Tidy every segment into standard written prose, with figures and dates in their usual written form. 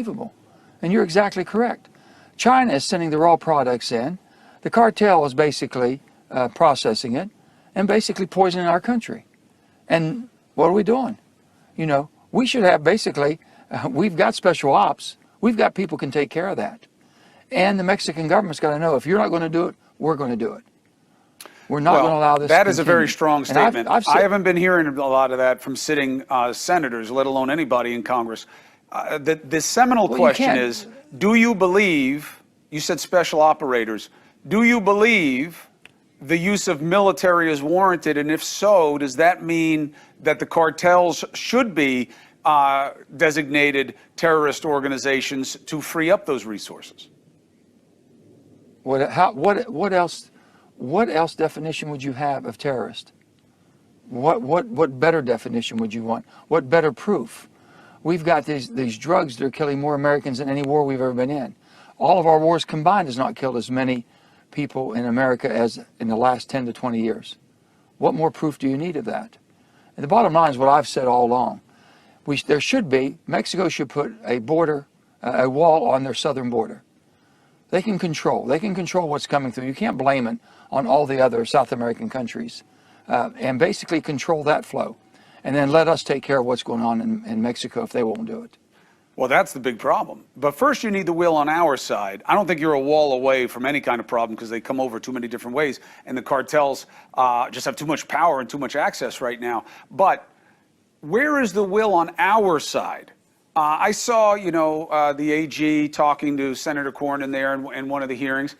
unbelievable. And you're exactly correct. China is sending the raw products in. The cartel is basically processing it and basically poisoning our country. And what are we doing? You know, we should have basically, we've got special ops. We've got people who can take care of that. And the Mexican government's got to know, if you're not going to do it, we're going to do it. We're not going to allow this to continue. That is a very strong statement. I haven't been hearing a lot of that from sitting senators, let alone anybody in Congress. The seminal question is, do you believe, you said special operators, do you believe the use of military is warranted? And if so, does that mean that the cartels should be designated terrorist organizations to free up those resources? What else definition would you have of terrorist? What better definition would you want? What better proof? We've got these drugs that are killing more Americans than any war we've ever been in. All of our wars combined has not killed as many people in America as in the last 10 to 20 years. What more proof do you need of that? And the bottom line is what I've said all along. There should be, Mexico should put a wall on their southern border. They can control what's coming through. You can't blame it on all the other South American countries. And basically control that flow. And then let us take care of what's going on in Mexico if they won't do it. Well, that's the big problem. But first you need the will on our side. I don't think you're a wall away from any kind of problem because they come over too many different ways. And the cartels just have too much power and too much access right now. But where is the will on our side? I saw, the AG talking to Senator Cornyn there in one of the hearings.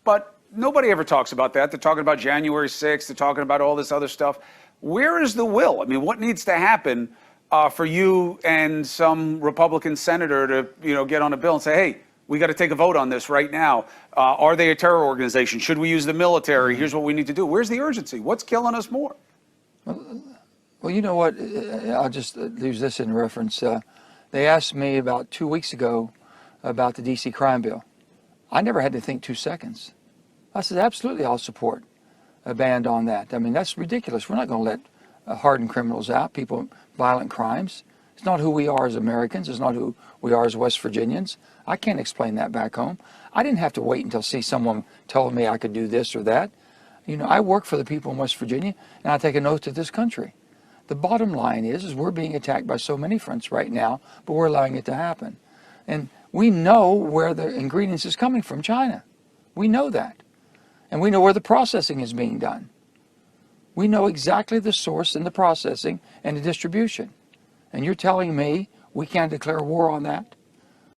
But nobody ever talks about that. They're talking about January 6th. They're talking about all this other stuff. Where is the will? I mean, what needs to happen for you and some Republican senator to, get on a bill and say, hey, we got to take a vote on this right now. Are they a terror organization? Should we use the military? Here's what we need to do. Where's the urgency? What's killing us more? Well, you know what? I'll just use this in reference. They asked me about 2 weeks ago about the D.C. crime bill. I never had to think 2 seconds. I said, absolutely, I'll support a ban on that. I mean, that's ridiculous. We're not going to let hardened criminals out, people, violent crimes. It's not who we are as Americans. It's not who we are as West Virginians. I can't explain that back home. I didn't have to wait until see someone telling me I could do this or that. I work for the people in West Virginia, and I take an oath to this country. The bottom line is we're being attacked by so many fronts right now, but we're allowing it to happen. And we know where the ingredients is coming from, China. We know that. And we know where the processing is being done. We know exactly the source and the processing and the distribution. And you're telling me we can't declare war on that?